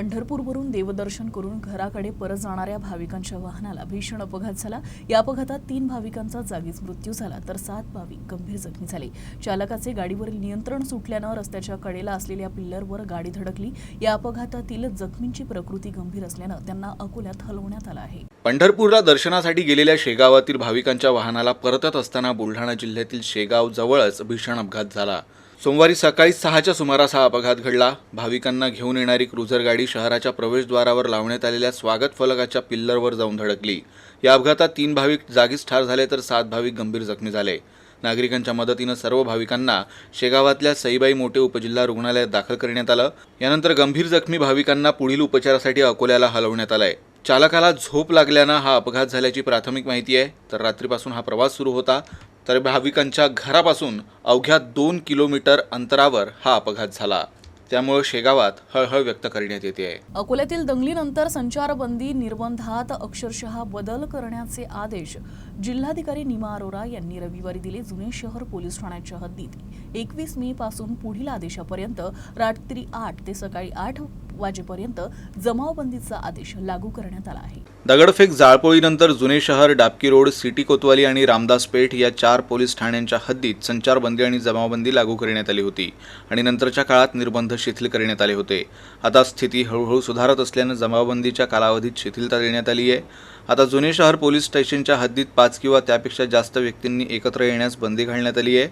पंढरपूरवरून देवदर्शन करून घराकडे परत जाणाऱ्या भाविकांच्या वाहनाला भीषण अपघात झाला। या अपघातात 3 भाविकांचा जागीच मृत्यू झाला तर 7 भाविक गंभीर जखमी झाले। चालकाचे गाडीवरील नियंत्रण सुटल्याने रस्त्याच्या कडेला असलेल्या पिल्लरवर गाडी धडकली। या अपघातातील जखमींची प्रकृती गंभीर असल्याने त्यांना अकोल्यात हलवण्यात आलं आहे। पंढरपूरला दर्शनासाठी गेलेल्या शेगावातील भाविकांच्या वाहनाला परतत असताना बुलढाणा जिल्ह्यातील शेगाव जवळच भीषण अपघात झाला। सोमवारी सकाळी 6च्या सुमारास हा अपघात घडला। भाविकांना घेऊन येणारी क्रुझर गाडी शहराच्या प्रवेशद्वारावर लावण्यात आलेल्या स्वागत फलकाच्या पिल्लरवर जाऊन धडकली। या अपघातात 3 भाविक जागीच ठार झाले तर 7 भाविक गंभीर जखमी झाले। नागरिकांच्या मदतीने सर्व भाविकांना शेगावातल्या सईबाई मोठे उपजिल्हा रुग्णालयात दाखल करण्यात आलं। यानंतर गंभीर जखमी भाविकांना पुढील उपचारासाठी अकोल्याला हलवण्यात आलंय। चालकाला झोप लागल्याने हा अपघात झाल्याची प्राथमिक माहिती आहे। तर रात्रीपासून हा प्रवास सुरू होता तर भाविकांच्या घरापासून अवघ्या 2 किलोमीटर अंतरावर हा अपघात झाला। त्यामुळे शेगावात हळहळ व्यक्त करण्यात येते आहे। अकोल्यातील दंगलीनंतर संचारबंदी निर्बंधात अक्षरशः बदल करण्याचे आदेश जिल्हाधिकारी निमा अरोरा यांनी रविवारी दिले। जुने शहर पोलीस ठाण्याच्या हद्दीत 21 मे पासून पुढील आदेशापर्यंत रात्री 8 ते सकाळी 8 वाजेपर्यंत जमावबंदीचा आदेश लागू करण्यात आला आहे। दगडफेक जाळपोळीनंतर जुने शहर, डाबकी रोड, सिटी कोतवाली आणि रामदास पेठ या 4 पोलीस ठाण्यांच्या हद्दीत संचारबंदी आणि जमावबंदी लागू करण्यात आली होती आणि नंतरच्या काळात निर्बंध शिथिल करण्यात आले होते। आता स्थिती हळूहळू सुधारत असल्याने जमावबंदीच्या कालावधीत शिथिलता देण्यात आली आहे। आता जुने शहर पोलीस स्टेशनच्या हद्दीत 5 किंवा त्यापेक्षा जास्त व्यक्तींनी एकत्र येण्यास बंदी घालण्यात आली आहे।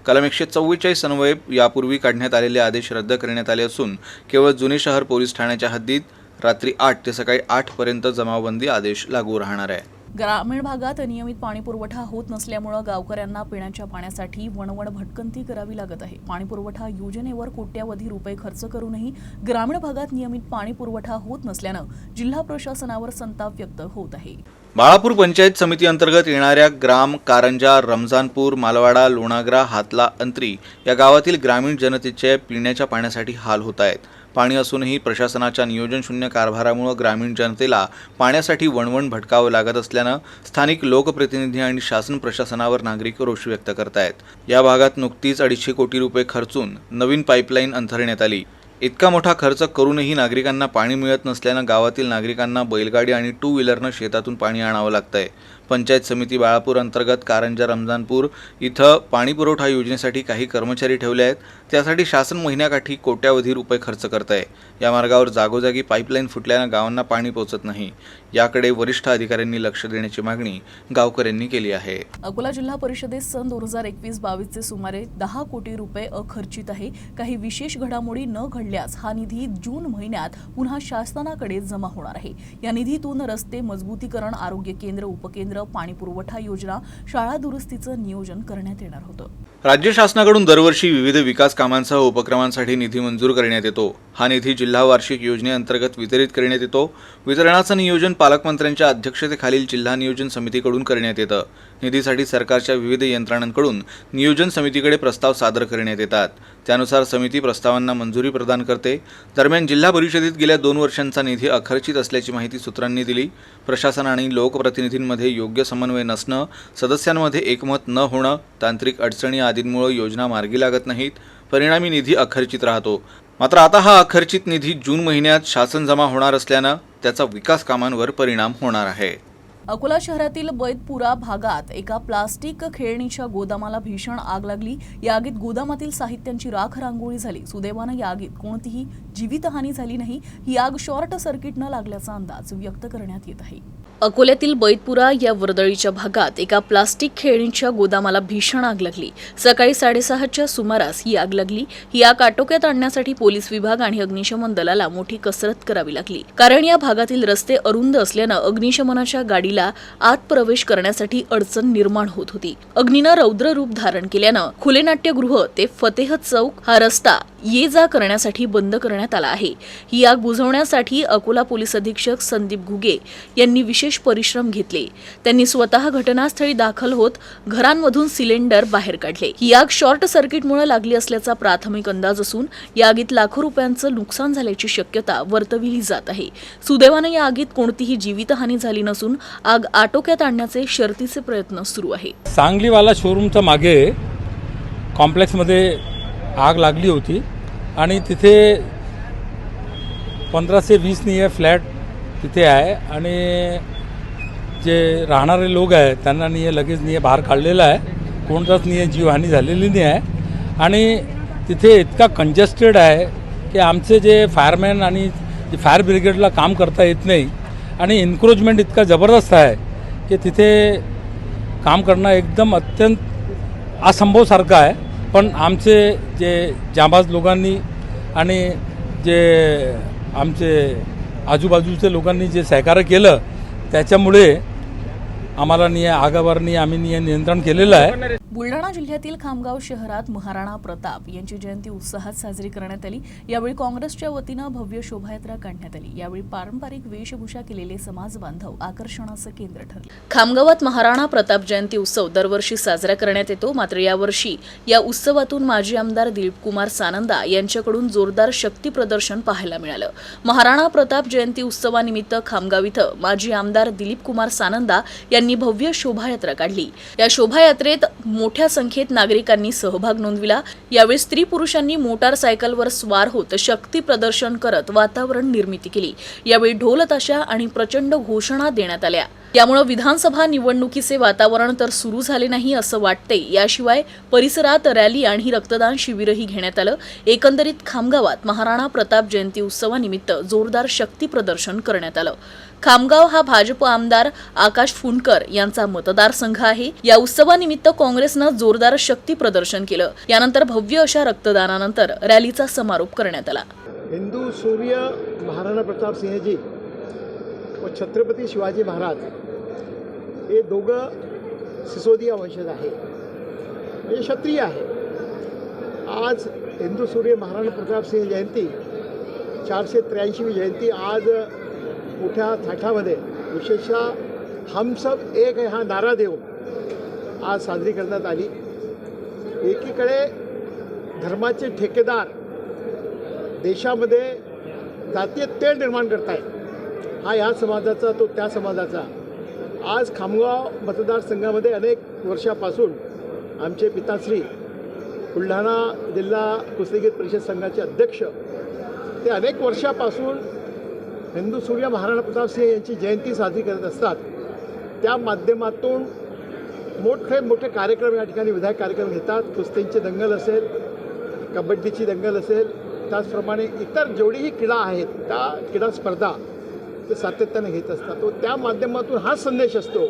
कलम 144 अन्वये यापूर्वी काढण्यात आलेले आदेश रद्द करण्यात आले असून केवळ जुने शहर पोलीस ठाण्याच्या हद्दीत रात्री 8 ते सकाळी 8 पर्यंत जमावबंदी आदेश लागू राहणार आहे। ग्रामीण भागात नियमित पाणीपुरवठा होत नसल्यामुळे गावकऱ्यांना पिण्याच्या पाण्यासाठी वणवण भटकंती करावी लागत आहे। पाणीपुरवठा योजनेवर कोट्यावधी रुपये खर्च करूनही ग्रामीण भागात नियमित पाणीपुरवठा होत नसल्याने जिल्हा प्रशासनावर संताप व्यक्त होत आहे। बाळापूर पंचायत समिती अंतर्गत येणाऱ्या ग्राम कारंजा, रमजानपूर, मालवाडा, लोणागरा, हातला, अंत्री या गावातील ग्रामीण जनतेचे पिण्याच्या पाण्यासाठी हाल होत आहेत। पाणी असूनही प्रशासनाच्या नियोजन शून्य कारभारामुळे ग्रामीण जनतेला पाण्यासाठी वणवण भटकावं लागत असल्याने स्थानिक लोकप्रतिनिधी आणि शासन प्रशासनावर नागरिक रोष व्यक्त करत आहेत। या भागात नुकतीच 250 कोटी रुपये खर्चून नवीन पाईपलाईन अंथरण्यात आली। इतका मोठा खर्च करूनही नागरिकांना पाणी मिळत नसल्याने गावातील नागरिकांना बैलगाडी आणि 2 व्हीलरने शेतातून पाणी आणावं लागतंय। पंचायत समिती बाळापूर अंतर्गत कारंजा, रमजानपूर इथं पाणीपुरवठा योजनेसाठी काही कर्मचारी ठेवले आहेत। त्यासाठी शासन महिन्याकाठी कोट्यावधी रुपये खर्च करत आहे। या मार्गावर जागोजागी पाईपलाईन फुटल्याने गावांना पाणी पोहोचत नाही। याकडे वरिष्ठ अधिकाऱ्यांनी लक्ष देण्याची मागणी गावकऱ्यांनी केली आहे। अकोला जिल्हा परिषदेत सन 2021-22 चे सुमारे 10 कोटी रुपये अखर्चित आहे। काही विशेष घडामोडी न घडल्यास हा निधी जून महिन्यात पुन्हा शासनाकडे जमा होणार आहे। या निधीतून रस्ते मजबूतीकरण, आरोग्य केंद्र, उपकेंद्र, पाणीपुरवठा योजना, शाळा दुरुस्तीचं नियोजन करण्यात येणार होतं। राज्य शासनाकडून दरवर्षी विविध विकास कामांसह उपक्रमांसाठी निधी मंजूर करण्यात येतो। हा निधी जिल्हा वार्षिक योजनेअंतर्गत वितरित करण्यात येतो। वितरणाचं नियोजन पालकमंत्र्यांच्या अध्यक्षतेखालील जिल्हा नियोजन समितीकडून करण्यात येतं। निधीसाठी सरकारच्या विविध यंत्रणांकडून नियोजन समितीकडे प्रस्ताव सादर करण्यात येतात। त्यानुसार समिती प्रस्तावांना मंजुरी प्रदान करते। दरम्यान जिल्हा परिषदेत गेल्या 2 वर्षांचा निधी अखर्चित असल्याची माहिती सूत्रांनी दिली। प्रशासन आणि लोकप्रतिनिधींमध्ये योग्य समन्वय नसणं, सदस्यांमध्ये एकमत न होणं, तांत्रिक अडचणी आदींमुळे योजना मार्गी लागत नाहीत। परिणामी निधी अखर्चित राहतो। मात्र आता हा अखर्चित निधी जून महिन्यात शासन जमा होणार असल्याने त्याचा विकास कामांवर परिणाम होणार आहे। अकोला शहरातील बैतपुरा भागात एका प्लास्टिक खेळणीच्या गोदामाला भीषण आग लागली। या आगीत गोदामातील साहित्यांची राख रांगोळी झाली। सुदैवाने या आगीत कोणतीही जीवितहानी झाली नाही। ही आग शॉर्ट सर्किटनं लागल्याचा अंदाज व्यक्त करण्यात येत आहे। अकोल्यातील बैतपुरा या वर्दळीच्या भागात एका प्लास्टिक खेळणीच्या गोदामाला भीषण आग लागली। सकाळी 6:30च्या सुमारास ही आग लागली। ही आग आटोक्यात आणण्यासाठी पोलीस विभाग आणि अग्निशमन दलाला मोठी कसरत करावी लागली, कारण या भागातील रस्ते अरुंद असल्याने अग्निशमनाच्या गाडीला आत प्रवेश करण्यासाठी अडचण निर्माण होत होती। अग्नीनं रौद्र रूप धारण केल्यानं खुले नाट्यगृह ते फतेह चौक हा रस्ता ये जा करण्यासाठी बंद करण्यात आला आहे। ही आग बुझवण्यासाठी अकोला पोलीस अधीक्षक संदीप घुगे यांनी विशेष परिश्रम घेतले। त्यांनी स्वतः घटनास्थळी दाखल होत घरांमधून सिलेंडर बाहेर काढले। ही आग शॉर्ट सर्किटमुळे लागली असल्याचा प्राथमिक अंदाज असून या आगीत लाखो रुपयांचं नुकसान झाल्याची शक्यता वर्तविली जात आहे। सुदैवाने या आगीत कोणतीही जीवितहानी झाली नसून आग आटोक्यात आणण्याचे शर्तीचे प्रयत्न सुरू आहेत। सांगलीवाला शोरूमच्या मागे कॉम्प्लेक्समध्ये आग लागली होती आणि तिथे 15 से 20 नाही आहे फ्लॅट तिथे आहे आणि जे राहणारे लोक आहेत त्यांना नाही आहे लगेच नाही आहे बाहेर काढलेलं आहे. कोणताच नाही आहे, जीवहानी झालेली नाही आहे. आणि तिथे इतका कंजेस्टेड आहे की आमचे जे फायरमॅन आणि जे फायर ब्रिगेडला काम करता येत नाही आणि एन्क्रोचमेंट इतका जबरदस्त आहे की तिथे काम करणं एकदम अत्यंत असंभवसारखं आहे. पण आमचे जे जांबाज लोकांनी आणि जे आमचे आजूबाजूच्या लोकांनी जे सहकार्य केलं त्याच्यामुळे आम्हाला आगावरनी आम्ही नियंत्रण केलेलं आहे. बुलढाणा जिल्ह्यातील खामगाव शहरात महाराणा प्रताप यांची जयंती उत्साहात साजरी करण्यात आली. यावेळी काँग्रेसच्या वतीनं भव्य शोभायात्रा काढण्यात आली. यावेळी पारंपरिक वेशभूषा केलेले समाज बांधव आकर्षणाचं केंद्र ठरले. खामगावात महाराणा प्रताप जयंती उत्सव दरवर्षी साजरा करण्यात येतो. मात्र यावर्षी या उत्सवातून माजी आमदार दिलीपकुमार सानंदा यांच्याकडून जोरदार शक्ती प्रदर्शन पाहायला मिळालं. महाराणा प्रताप जयंती उत्सवानिमित्त खामगाव इथं माजी आमदार दिलीपकुमार सानंदा यांनी भव्य शोभायात्रा काढली. या शोभायात्रेत मोठ्या संख्येत नागरिकांनी सहभाग नोंदविला. यावेळी स्त्री पुरुषांनी मोटारसायकलवर स्वार होत शक्ती प्रदर्शन करत वातावरण निर्मिती केली. यावेळी ढोल ताशा आणि प्रचंड घोषणा देण्यात आल्या. यामुळे विधानसभा निवडणुकीचे वातावरण तर सुरू झाले नाही असं वाटते. याशिवाय परिसरात रॅली आणि रक्तदान शिबिरही घेण्यात आलं. एकंदरीत खामगावात महाराणा प्रताप जयंती उत्सवानिमित्त जोरदार शक्ती प्रदर्शन करण्यात आलं. खामगाव हा भाजप आमदार आकाश फुंडकर यांचा मतदारसंघ आहे. या उत्सवानिमित्त काँग्रेसनं जोरदार शक्ती प्रदर्शन केलं. यानंतर भव्य अशा रक्तदानानंतर रॅलीचा समारोप करण्यात आला. हिंदू सूर्य महाराणा प्रताप सिंहजी व छत्रपती शिवाजी महाराज हे दोघं सिसोदिया वंशज आहे, हे क्षत्रिय आहे. आज हिंदू सूर्य महाराणा प्रताप सिंह जयंती 483वी जयंती आज मोठ्या थाटामध्ये विशेषतः हम सब एक है हा नारा देऊन आज साजरी करण्यात आली. एकीकडे धर्माचे ठेकेदार देशामध्ये जातीय तेढ निर्माण करतायत, हा या समाजाचा तो त्या समाजाचा. आज खामगाव मतदारसंघामध्ये अनेक वर्षापासून आमचे पिताश्री बुलढाणा जिल्हा कुस्तीगीर परिषद संघाचे अध्यक्ष ते अनेक वर्षापासून हिंदू सूर्य महाराणा प्रताप सिंह यांची जयंती साजरी करत असतात. त्या माध्यमातून मोठे कार्यक्रम या ठिकाणी विधायक कार्यक्रम घेतात. कुस्तींचे दंगल असेल, कबड्डीची दंगल असेल, त्याचप्रमाणे इतर जेवढीही क्रीडा आहेत त्या क्रीडा स्पर्धा ते सातत्याने घेत असतात. तो त्या माध्यमातून हा संदेश असतो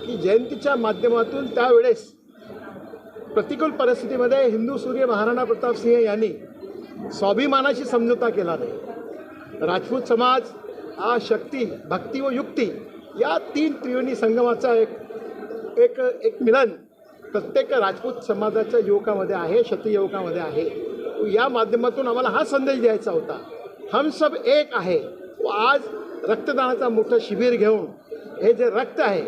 की जयंतीच्या माध्यमातून त्यावेळेस प्रतिकूल परिस्थितीमध्ये हिंदू सूर्य महाराणा प्रताप सिंह यांनी स्वाभिमानाशी समझोता केला नाही. राजपूत समाज हा शक्ती, भक्ती व युक्ती या 3 त्रिवेणी संगमाचा एक मिलन प्रत्येक राजपूत समाजाच्या युवकामध्ये आहे, क्षत्रिय युवकामध्ये आहे. या माध्यमातून आम्हाला हा संदेश द्यायचा होता, हम सब एक आहे. व आज रक्तदानाचा मोठं शिबिर घेऊन हे जे रक्त आहे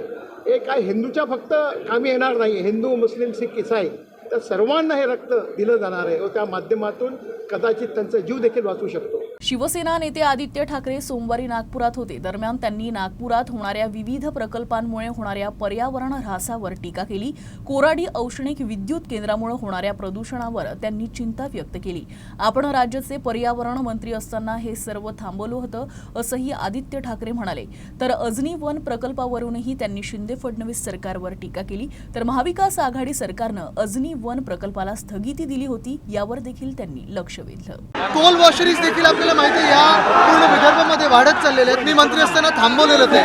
हे काय हिंदूच्या फक्त कामी येणार नाही, हिंदू मुस्लिम शीख ईसाई त्या सर्वांना हे रक्त दिलं जाणार आहे व त्या माध्यमातून कदाचित त्यांचा जीव देखील वाचू शकतो. शिवसेना नेते आदित्य ठाकरे सोमवारी नागपुरात होते. दरम्यान त्यांनी नागपुरात होणाऱ्या विविध प्रकल्पांमुळे होणाऱ्या पर्यावरण ऱ्हासावर टीका केली. कोराडी औष्णिक विद्युत केंद्रामुळे होणाऱ्या प्रदूषणावर त्यांनी चिंता व्यक्त केली. आपण राज्याचे पर्यावरण मंत्री असताना हे सर्व थांबवलं होतं असंही आदित्य ठाकरे म्हणाले. तर अजनी वन प्रकल्पावरूनही त्यांनी शिंदे फडणवीस सरकारवर टीका केली. तर महाविकास आघाडी सरकारनं अजनी वन प्रकल्पाला स्थगिती दिली होती, यावर देखील त्यांनी लक्ष वेधलं. कोल वॉशरीज देखील आपल्याला माहिती आहे या पूर्ण विदर्भामध्ये वाढत चाललेले आहेत. मी मंत्री असताना थांबवलेलं ते.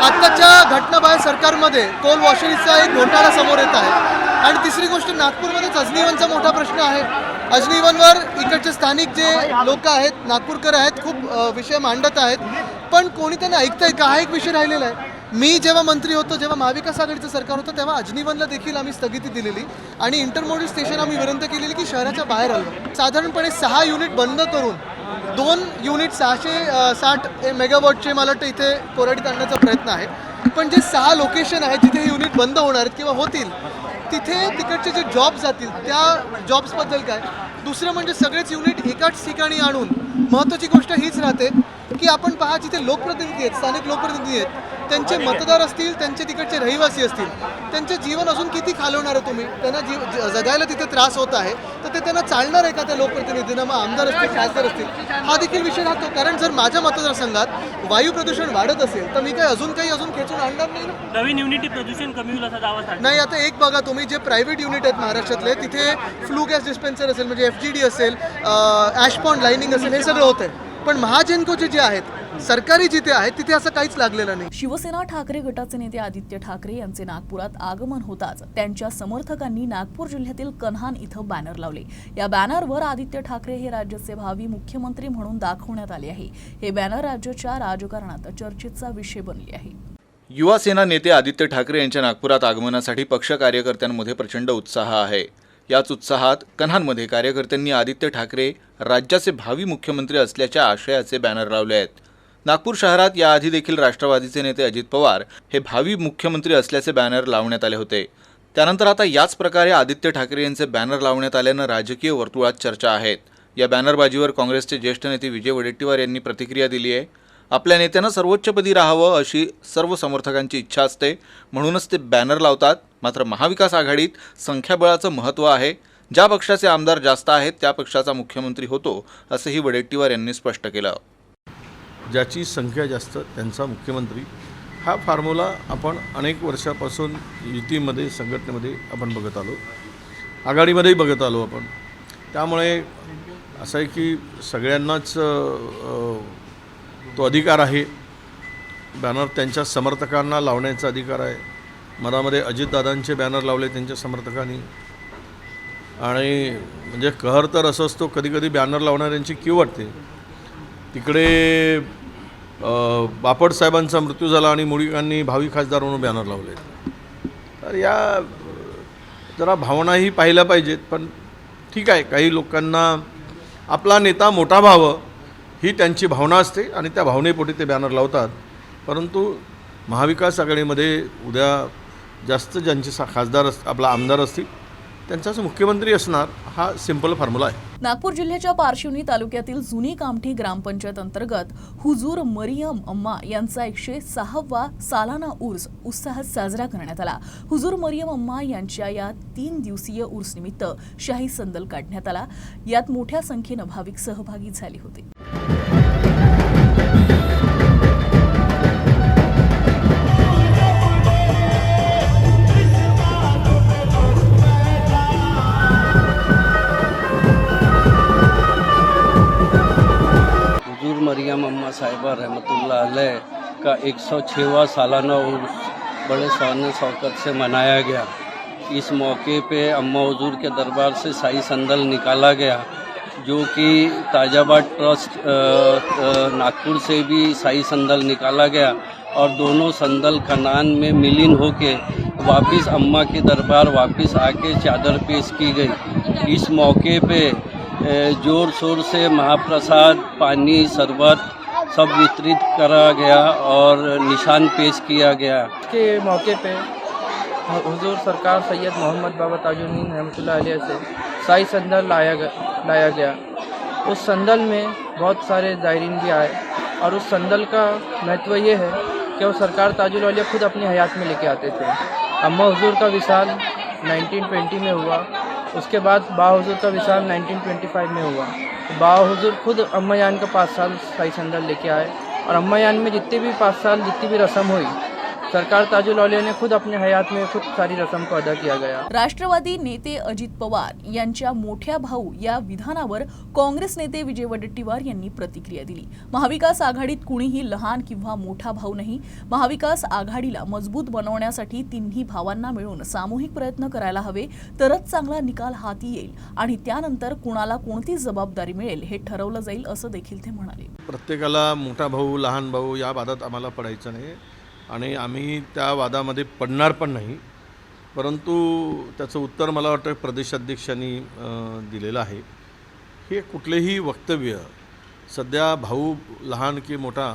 आत्ताच्या घटनाबाह्य सरकारमध्ये कोल वॉशरीजचा एक घोटाळा समोर येत आहे. आणि तिसरी गोष्ट, नागपूरमध्येच अजनीवनचा मोठा प्रश्न आहे. अजनीवनवर इकडचे स्थानिक जे लोक आहेत, नागपूरकर आहेत, खूप विषय मांडत आहेत, पण कोणी त्यांना ऐकतंय का, हा एक विषय राहिलेला आहे. मी जेव्हा मंत्री होतो, जेव्हा महाविकास आघाडीचं सरकार होतं, तेव्हा अजनीवनला देखील आम्ही स्थगिती दिलेली आणि इंटरमोडल स्टेशन आम्ही विनंती केलेली की शहराच्या बाहेर आलो. साधारणपणे 6 युनिट बंद करून 2 युनिट 660 मेगावॉटचे मला वाटतं इथे कोराडीत आणण्याचा प्रयत्न आहे. पण जे 6 लोकेशन आहेत जिथे हे युनिट बंद होणार आहेत किंवा होतील, तिथे तिकडचे जे जॉब्स जातील त्या जॉब्सबद्दल काय. दुसरं म्हणजे सगळेच युनिट एकाच ठिकाणी आणून महत्त्वाची गोष्ट हीच राहते की आपण पहा जिथे लोकप्रतिनिधी आहेत, स्थानिक लोकप्रतिनिधी आहेत, त्यांचे मतदार असतील, त्यांचे तिकडचे रहिवासी असतील, त्यांचे जीवन अजून किती खालवणार आहे तुम्ही? त्यांना जगायला तिथे त्रास होत आहे, तर ते त्यांना चालणार आहे का त्या लोकप्रतिनिधींना? मग आमदार असतील, खासदार असतील, हा देखील विषय राहतो. कारण जर माझ्या मतदारसंघात वायू प्रदूषण वाढत असेल तर मी काही अजून खेचून आणणार नाही ना. नवीन युनिटी प्रदूषण कमी होईल असा दावा सांगितला. नाही, आता एक बघा तुम्ही, जे प्रायव्हेट युनिट आहेत महाराष्ट्रातले, तिथे फ्लू गॅस डिस्पेन्सर असेल, म्हणजे FGD असेल, ॲशपॉन्ड लाईनिंग असेल, हे सगळं होतं आहे. पण महाजेनकोचे जे आहेत, सरकारी जिथे आहेत, तिथे असं काहीच लागलेलं नाही. शिवसेना ठाकरे गटाचे नेते आदित्य ठाकरे यांचे नागपुरात आगमन होताच त्यांच्या समर्थकांनी नागपूर जिल्ह्यातील कन्हान इथं बॅनर लावले. या बॅनरवर आदित्य ठाकरे हे राज्याचे भावी मुख्यमंत्री म्हणून दाखवण्यात आले आहे. हे बॅनर राज्याच्या राजकारणात चर्चेचा विषय बनले आहे. युवा सेना नेते आदित्य ठाकरे यांच्या नागपुरात आगमनासाठी पक्ष कार्यकर्त्यांमध्ये प्रचंड उत्साह आहे. याच उत्साहात कन्हानमध्ये कार्यकर्त्यांनी आदित्य ठाकरे राज्याचे भावी मुख्यमंत्री असल्याच्या आशयाचे बॅनर लावले आहेत. नागपूर शहरात याआधी देखील राष्ट्रवादीचे नेते अजित पवार हे भावी मुख्यमंत्री असल्याचे बॅनर लावण्यात आले होते. त्यानंतर आता याच प्रकारे आदित्य ठाकरे यांचे बॅनर लावण्यात आल्यानं राजकीय वर्तुळात चर्चा आहेत. या बॅनरबाजीवर काँग्रेसचे ज्येष्ठ नेते विजय वडेट्टीवार यांनी प्रतिक्रिया दिली आहे. आपल्या नेत्यानं सर्वोच्चपदी राहावं अशी सर्व समर्थकांची इच्छा असते, म्हणूनच ते बॅनर लावतात. मात्र महाविकास आघाडीत संख्याबळाचं महत्त्व आहे. ज्या पक्षाचे आमदार जास्त आहेत त्या पक्षाचा मुख्यमंत्री होतो, असंही वडेट्टीवार यांनी स्पष्ट केलं. ज्याची संख्या जास्त त्यांचा मुख्यमंत्री, हा फॉर्म्युला आपण अनेक वर्षापासून युतीमध्ये, संघटनेमध्ये आपण बघत आलो, आघाडीमध्येही बघत आलो आपण. त्यामुळे असं आहे की सगळ्यांनाच तो अधिकार आहे. बॅनर त्यांच्या समर्थकांना लावण्याचा अधिकार आहे. मनामध्ये अजितदादांचे बॅनर लावले त्यांच्या समर्थकांनी. आणि म्हणजे कहर तर असं असतो, कधी कधी बॅनर लावणाऱ्यांची क्यू वाटते. तिकडे बापट साहेबांचा मृत्यू झाला आणि मुळीकांनी भावी खासदार म्हणून बॅनर लावले. तर या जरा भावनाही पाहिल्या पाहिजेत. पण ठीक आहे, काही लोकांना आपला नेता मोठा व्हावं ही त्यांची भावना असते आणि त्या भावनेपोटी ते बॅनर लावतात. परंतु महाविकास आघाडीमध्ये उद्या जास्त ज्यांचे खासदार आपला आमदार असतील त्यांचाच मुख्यमंत्री असणार, हा सिंपल फॉर्म्युला आहे. नागपूर जिल्ह्याच्या पारशिवनी तालुक्यातील जुनी कामठी ग्रामपंचायत अंतर्गत हुजूर मरियम अम्मा यांचा 106वा सालाना उर्स उत्साहात साजरा करण्यात आला. हुजूर मरियम अम्मा यांच्या या 3 दिवसीय उर्सनिमित्त शाही संदल काढण्यात आला. यात मोठ्या संख्येनं भाविक सहभागी झाले होते. मरियम अम्मा साहिबा रहमतुल्लाह अलैह का 106वां सालाना उर्स बड़े शान शौकत से मनाया गया. इस मौके पे अम्मा हुजूर के दरबार से शाही संदल निकाला गया, जो कि ताजाबाद ट्रस्ट नागपुर से भी शाही संदल निकाला गया और दोनों संदल कनान में मिलीन होके वापस अम्मा के दरबार वापस आके चादर पेश की गई. इस मौके पे जोर शोर से महाप्रसाद, पानी, शरबत सब वितरित करा गया और निशान पेश किया गया. के मौके पे हुजूर सरकार सैयद मोहम्मद बाबा ताजुद्दीन रहमतुल्लाह अलैह से शाही संदल लाया गया. उस संदल में बहुत सारे ज़ायरीन भी आए और उस संदल का महत्व ये है कि वो सरकार ताजुल औलिया खुद अपनी हयात में लेके आते थे. अम्मा हुजूर का विसाल 1920 में हुआ. उसके बाद बा हुजूर का विसाल 1925 में हुआ. बा हुजूर खुद अम्मा यान का 5 साल शाही संदल लेके आए और अम्मा यान में जितने भी 5 साल जितनी भी रस्म हुई, सरकार ताजुल औलिया ने खुद अपने हयात में खुद सारी रस्म को अदा किया गया. राष्ट्रवादी नेते अजित पवार यांच्या मोठ्या भाऊ या विधानावर काँग्रेस नेते विजय वडेट्टीवार यांनी प्रतिक्रिया दिली. महाविकास आघाडीत कुणीही लहान किंवा मोठा भाऊ नाही. महाविकास आघाडीला मजबूत बनवण्यासाठी तिन्ही भावांना मिळून सामूहिक प्रयत्न करायला हवे, तरच चांगला निकाल हाती येईल आणि त्यानंतर कुणाला कोणती जबाबदारी मिळेल हे ठरवलं जाईल, असं देखील ते म्हणाले. प्रत्येकाला मोठा भाऊ लहान भाऊ या वादात आम्हाला पडायचं नाही आणि आम्ही त्या वादामध्ये पडणार पण नाही. परंतु त्याचं उत्तर मला वाटतं प्रदेशाध्यक्षांनी दिलेलं आहे. हे कुठलेही वक्तव्य सध्या भाऊ लहान की मोठा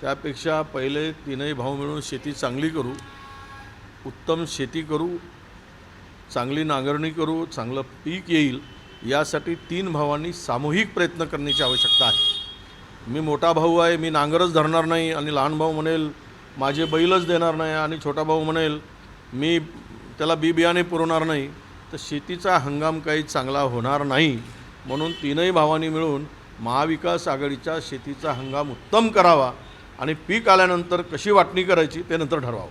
त्यापेक्षा पहिले तीनही भाऊ मिळून शेती चांगली करू, उत्तम शेती करू, चांगली नांगरणी करू, चांगलं पीक येईल, यासाठी 3 भावांनी सामूहिक प्रयत्न करण्याची आवश्यकता आहे. मी मोठा भाऊ आहे, मी नांगरच धरणार नाही आणि लहान भाऊ म्हणेल माझे बैलच देणार नाही आणि छोटा भाऊ म्हणेल मी त्याला बी बियाणे पुरवणार नाही, तर शेतीचा हंगाम काही चांगला होणार नाही. म्हणून तीनही भावांनी मिळून महाविकास आघाडीचा शेतीचा हंगाम उत्तम करावा आणि पीक आल्यानंतर कशी वाटणी करायची ते नंतर ठरवावं.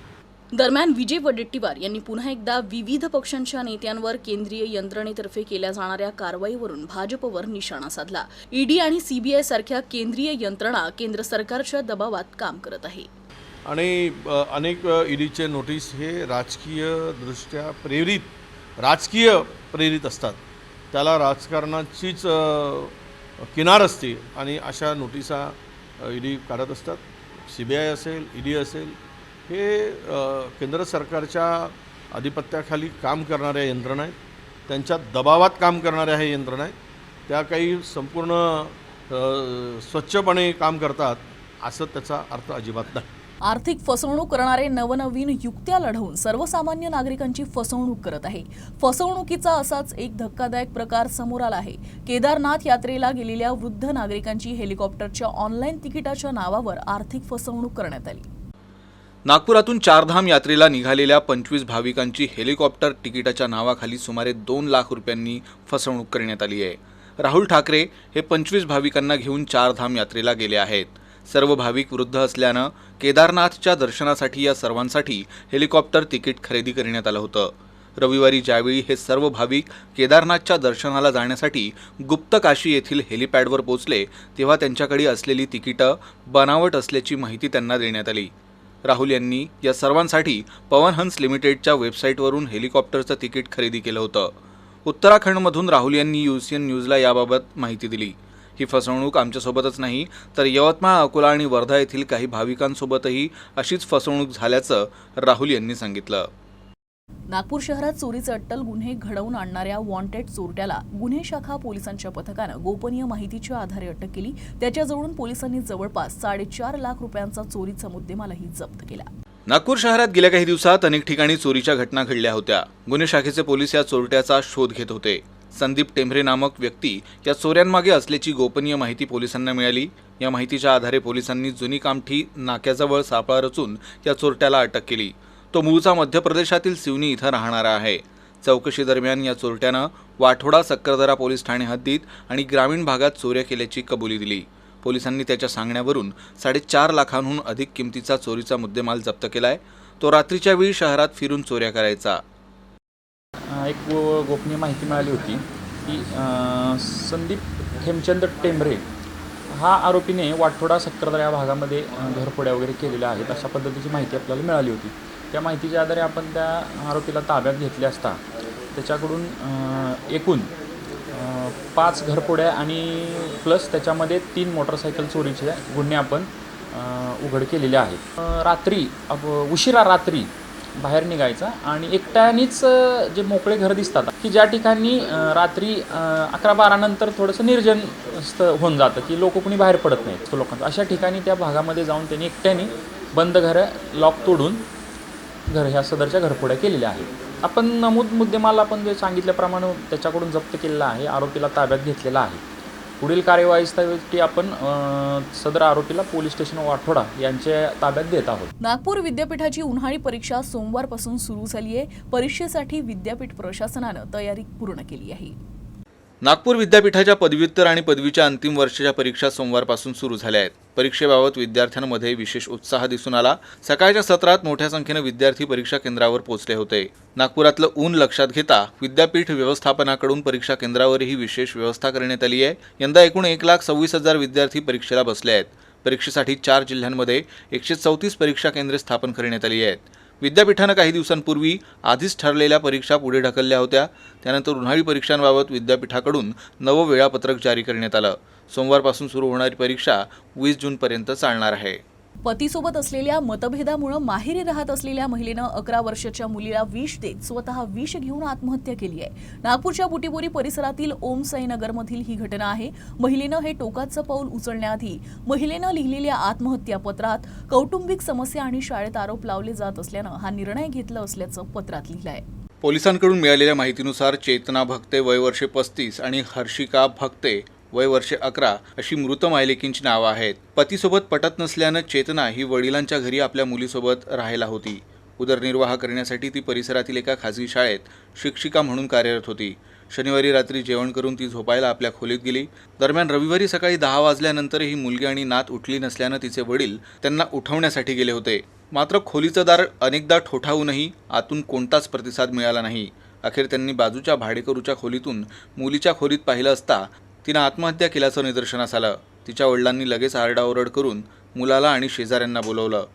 दरम्यान विजय वडेट्टीवार यांनी पुन्हा एकदा विविध पक्षांच्या नेत्यांवर केंद्रीय यंत्रणेतर्फे केल्या जाणाऱ्या कारवाईवरून भाजपवर निशाणा साधला. ईडी आणि सीबीआय सारख्या केंद्रीय यंत्रणा केंद्र सरकारच्या दबावात काम करत आहे. आणि अनेक ईडीचे नोटीस हे राजकीय प्रेरित असतात. त्याला राजकारणाचीच किनार असते आणि अशा नोटिसा ईडी काढत असतात. सीबीआय असेल, ईडी असेल, हे केंद्र सरकारच्या आधिपत्याखाली काम करणाऱ्या यंत्रणा आहेत. त्यांच्या दबावात काम करणाऱ्या ह्या यंत्रणा आहेत. त्या काही संपूर्ण स्वच्छपणे काम करतात असं त्याचा अर्थ अजिबात नाही. आर्थिक फसवणूक करणारे नवनवीन युक्त्या लढवून सर्वसामान्य नागरिकांची फसवणूक करत आहे. फसवणुकीचा असाच एक धक्कादायक प्रकार समोर आला आहे. केदारनाथ यात्रेला गेलेल्या वृद्ध नागरिकांची हेलिकॉप्टरच्या ऑनलाईन तिकिटाच्या नावावर आर्थिक फसवणूक करण्यात आली. नागपुरातून चारधाम यात्रेला निघालेल्या 25 भाविकांची हेलिकॉप्टर तिकिटाच्या नावाखाली सुमारे 2 लाख रुपयांनी फसवणूक करण्यात आली आहे. राहुल ठाकरे हे 25 भाविकांना घेऊन चारधाम यात्रेला गेले आहेत. सर्व भाविक वृद्ध असल्यानं केदारनाथच्या दर्शनासाठी या सर्वांसाठी हेलिकॉप्टर तिकीट खरेदी करण्यात आलं होतं. रविवारी ज्यावेळी हे सर्व भाविक केदारनाथच्या दर्शनाला जाण्यासाठी गुप्त काशी येथील हेलिपॅडवर पोहोचले तेव्हा त्यांच्याकडे असलेली तिकीटं बनावट असल्याची माहिती त्यांना देण्यात आली. राहुल यांनी या सर्वांसाठी पवन हंस लिमिटेडच्या वेबसाईटवरून हेलिकॉप्टरचं तिकीट खरेदी केलं होतं. उत्तराखंडमधून राहुल यांनी UCN न्यूजला याबाबत माहिती दिली. ही फसवणूक आमच्यासोबतच नाही तर यवतमाळ, अकोला आणि वर्धा येथील काही भाविकांसोबतही अशीच फसवणूक झाल्याचं राहुल यांनी सांगितलं. नागपूर शहरात चोरीचे अट्टल गुन्हे घडवून आणणाऱ्या वॉन्टेड चोरट्याला गुन्हे शाखा पोलिसांच्या पथकानं गोपनीय माहितीच्या आधारे अटक केली. त्याच्याजवळून पोलिसांनी जवळपास 4.5 लाख रुपयांचा चोरीचा मुद्देमालही जप्त केला. नागपूर शहरात गेल्या काही दिवसात अनेक ठिकाणी चोरीच्या घटना घडल्या होत्या. गुन्हे शाखेचे पोलीस या चोरट्याचा शोध घेत होते. संदीप टेंभरे नामक व्यक्ती या चोऱ्यांमागे असल्याची गोपनीय माहिती पोलिसांना मिळाली. या माहितीच्या आधारे पोलिसांनी जुनी कामठी नाक्याजवळ सापळा रचून या चोरट्याला अटक केली. तो मूळचा मध्य प्रदेशातील सिवनी इथं राहणारा आहे. चौकशी दरम्यान या चोरट्यानं वाठोडा सक्करदरा पोलीस ठाणे हद्दीत आणि ग्रामीण भागात चोऱ्या केल्याची कबुली दिली. पोलिसांनी त्याच्या सांगण्यावरून 4.5 लाखांहून अधिक किमतीचा चोरीचा मुद्देमाल जप्त केलाय. तो रात्रीच्या वेळी शहरात फिरून चोऱ्या करायचा. एक गोपनीय माहिती मिळाली होती की संदीप हेमचंद टेंभरे हा आरोपीने वाठोडा सक्करदरा या भागामध्ये घरफोड्या वगैरे केलेल्या आहेत अशा पद्धतीची माहिती आपल्याला मिळाली होती. त्या माहितीच्या आधारे आपण त्या आरोपीला ताब्यात घेतले असता त्याच्याकडून एकूण 5 घरफोड्या आणि प्लस त्याच्यामध्ये 3 मोटरसायकल चोरीचे गुन्हे आपण उघड केलेले आहेत. उशिरा रात्री बाहेर निघायचा आणि एकट्यानेच जे मोकळे घर दिसतात की ज्या ठिकाणी रात्री 11-12 नंतर थोडंसं निर्जन होऊन जातं की लोक कोणी बाहेर पडत नाहीत लोकांचं, अशा ठिकाणी त्या भागामध्ये जाऊन त्यांनी एकट्याने बंद घरं लॉक तोडून ह्या सदरच्या घरफोड्या केलेल्या आहेत. आपण नमूद मुद्देमाल आपण जे सांगितल्याप्रमाणे त्याच्याकडून जप्त केलेला आहे. आरोपीला ताब्यात घेतलेला आहे. पुढील कार्यवाहीसाठी आपण सदर आरोपीला पोलीस स्टेशन वाठोडा यांच्या ताब्यात देत आहोत. नागपूर विद्यापीठाची उन्हाळी परीक्षा सोमवारपासून सुरू झाली आहे. परीक्षेसाठी विद्यापीठ प्रशासनानं तयारी पूर्ण केली आहे. नागपूर विद्यापीठाच्या पदव्युत्तर आणि पदवीच्या अंतिम वर्षाच्या परीक्षा सोमवारपासून सुरू झाल्या आहेत. परीक्षेबाबत विद्यार्थ्यांमध्ये विशेष उत्साह दिसून आला. सकाळच्या सत्रात मोठ्या संख्येने विद्यार्थी परीक्षा केंद्रावर पोहोचले होते. नागपुरातलं ऊन लक्षात घेता विद्यापीठ व्यवस्थापनाकडून परीक्षा केंद्रावरही विशेष व्यवस्था करण्यात आली आहे. यंदा एकूण 1,26,000 विद्यार्थी परीक्षेला बसले आहेत. परीक्षेसाठी 4 जिल्ह्यांमध्ये 134 परीक्षा केंद्रे स्थापन करण्यात आली आहेत. विद्यापीठानं काही दिवसांपूर्वी आधीच ठरलेल्या परीक्षा पुढे ढकलल्या होत्या. त्यानंतर उन्हाळी परीक्षांबाबत विद्यापीठाकडून नवं वेळापत्रक जारी करण्यात आलं. सोमवारपासून सुरू होणारी परीक्षा 20 जूनपर्यंत चालणार आहे. पतीसोबत असलेल्या मतभेदामुळे माहेरी राहत असलेल्या महिलेनं 11 वर्षाच्या मुलीला विष देत स्वतः विष घेऊन आत्महत्या केली आहे. नागपूरच्या बुटीबोरी परिसरातील ओम साईनगरमधील ही घटना आहे. महिलेनं हे टोकाचं पाऊल उचलण्याआधी महिलेनं लिहिलेल्या आत्महत्या पत्रात कौटुंबिक समस्या आणि शाळेत आरोप लावले जात असल्यानं हा निर्णय घेतला असल्याचं पत्रात लिहिलं आहे. पोलिसांकडून मिळालेल्या माहितीनुसार चेतना भक्ते वय वर्षे 35 आणि हर्षिका भक्ते वय वर्षे 11 अशी मृत मायलेकींची नावं आहेत. पतीसोबत पटत नसल्यानं चेतना ही वडिलांच्या घरी आपल्या मुलीसोबत राहायला होती. उदरनिर्वाह करण्यासाठी ती परिसरातील एका खाजगी शाळेत शिक्षिका म्हणून कार्यरत होती. शनिवारी रात्री जेवण करून ती झोपायला आपल्या खोलीत गेली. दरम्यान रविवारी सकाळी 10 वाजल्यानंतरही मुलगी आणि नात उठली नसल्यानं तिचे वडील त्यांना उठवण्यासाठी गेले होते. मात्र खोलीचं दार अनेकदा ठोठावूनही आतून कोणताच प्रतिसाद मिळाला नाही. अखेर त्यांनी बाजूच्या भाडेकरूच्या खोलीतून मुलीच्या खोलीत पाहिलं असता तिनं आत्महत्या केल्याचं निदर्शनास आलं. तिच्या वडिलांनी लगेच आरडाओरड करून मुलाला आणि शेजाऱ्यांना बोलवलं.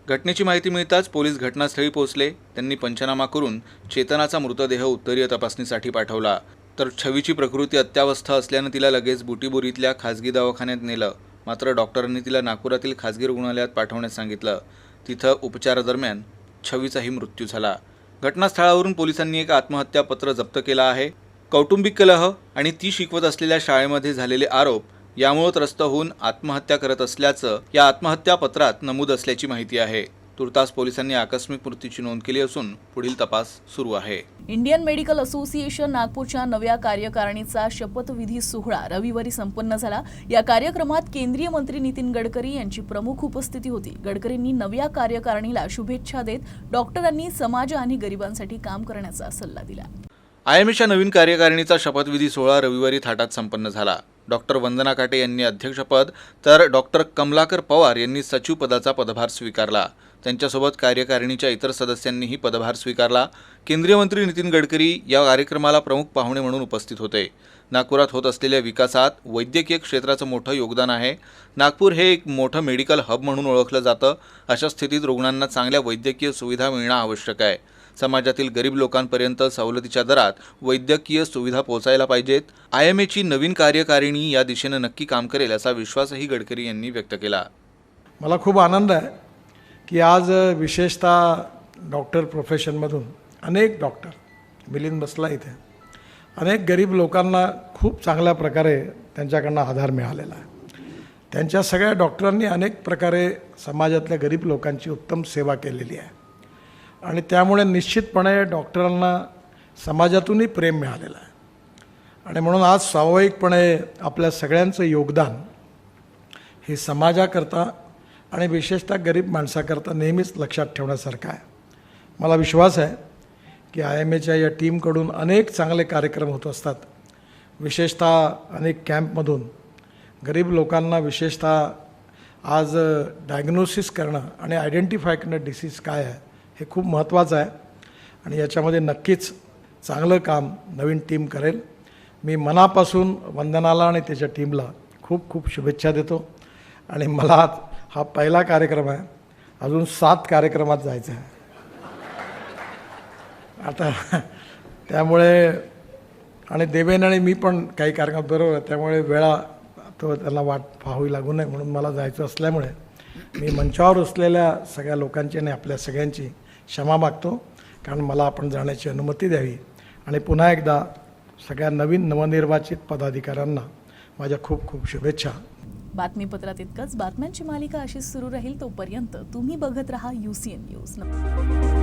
घटनेची माहिती मिळताच पोलीस घटनास्थळी पोहोचले. त्यांनी पंचनामा करून चेतनाचा मृतदेह उत्तरीय तपासणीसाठी पाठवला. तर छवीची प्रकृती अत्यावस्था असल्यानं तिला लगेच बुटीबोरीतल्या खाजगी दवाखान्यात नेलं. मात्र डॉक्टरांनी तिला नागपुरातील खाजगी रुग्णालयात पाठवण्यास सांगितलं. तिथं उपचारादरम्यान छवीचाही मृत्यू झाला. घटनास्थळावरून पोलिसांनी एक आत्महत्या पत्र जप्त केलं आहे. कौटुंबिक कलह आणि ती शिकवत असलेल्या शाळेमध्ये झालेले आरोप यामुळे त्रस्त होऊन आत्महत्या करत असल्याचं या आत्महत्या पत्रात नमूद असल्याची माहिती आहे. तुर्तास पोलिसांनी आकस्मिक मृत्यूची नोंद केली असून पुढील तपास सुरू आहे. इंडियन मेडिकल असोसिएशन नागपूरच्या नव्या कार्यकारिणीचा शपथविधी सोहळा रविवारी संपन्न झाला. या कार्यक्रमात केंद्रीय मंत्री नितीन गडकरी यांची प्रमुख उपस्थिती होती. गडकरींनी नव्या कार्यकारिणीला शुभेच्छा देत डॉक्टरांनी समाज आणि गरिबांसाठी काम करण्याचा सल्ला दिला. आयएमएच्या नवीन कार्यकारिणीचा शपथविधी सोहळा रविवारी थाटात संपन्न झाला. डॉक्टर वंदना काटे यांनी अध्यक्षपद तर डॉक्टर कमलाकर पवार यांनी सचिव पदाचा पदभार स्वीकारला. त्यांच्यासोबत कार्यकारिणीच्या इतर सदस्यांनीही पदभार स्वीकारला. केंद्रीय मंत्री नितीन गडकरी या कार्यक्रमाला प्रमुख पाहुणे म्हणून उपस्थित होते. नागपुरात होत असलेल्या विकासात वैद्यकीय क्षेत्राचं मोठं योगदान आहे. नागपूर हे एक मोठं मेडिकल हब म्हणून ओळखलं जातं. अशा स्थितीत रुग्णांना चांगल्या वैद्यकीय सुविधा मिळणं आवश्यक आहे. समाजातील गरीब लोकांपर्यंत सवलतीच्या दरात वैद्यकीय सुविधा पोहोचायला पाहिजेत. आयएमएची नवीन कार्यकारिणी या दिशेनं नक्की काम करेल असा विश्वासही गडकरी यांनी व्यक्त केला. मला खूप आनंद आहे की आज विशेषतः डॉक्टर प्रोफेशनमधून अनेक डॉक्टर, मिलिंद बसला इथे, अनेक गरीब लोकांना खूप चांगल्या प्रकारे त्यांच्याकडनं आधार मिळालेला आहे. त्यांच्या सगळ्या डॉक्टरांनी अनेक प्रकारे समाजातल्या गरीब लोकांची उत्तम सेवा केलेली आहे आणि त्यामुळे निश्चितपणे डॉक्टरांना समाजातूनही प्रेम मिळालेलं आहे. आणि म्हणून आज स्वाभाविकपणे आपल्या सगळ्यांचं योगदान हे समाजाकरता आणि विशेषतः गरीब माणसाकरता नेहमीच लक्षात ठेवण्यासारखं आहे. मला विश्वास आहे की IMAच्या या टीमकडून अनेक चांगले कार्यक्रम होत असतात. विशेषतः अनेक कॅम्पमधून गरीब लोकांना विशेषतः आज डायग्नोसिस करणं आणि आयडेंटिफाय करणं डिसीज काय आहे हे खूप महत्त्वाचं आहे आणि याच्यामध्ये नक्कीच चांगलं काम नवीन टीम करेल. मी मनापासून वंदनाला आणि त्याच्या टीमला खूप खूप शुभेच्छा देतो. आणि मला हा पहिला कार्यक्रम आहे, अजून 7 कार्यक्रमात जायचं आहे आता. त्यामुळे आणि देवेन आणि मी पण काही कार्यक्रम बरोबर आहे, त्यामुळे वेळा तो त्याला वाट पाहावी लागू नये म्हणून मला जायचं असल्यामुळे मी मंचावर असलेल्या सगळ्या लोकांची आणि आपल्या सगळ्यांची क्षमा मागतो, कारण मला आपण जाण्याची अनुमती द्यावी. आणि पुन्हा एकदा सगळ्या नवीन नवनिर्वाचित पदाधिकाऱ्यांना माझ्या खूप खूप शुभेच्छा. बातमीपत्रात इतकंच. बातम्यांची मालिका अशीच सुरू राहील. तोपर्यंत तुम्ही बघत राहा UCN न्यूज.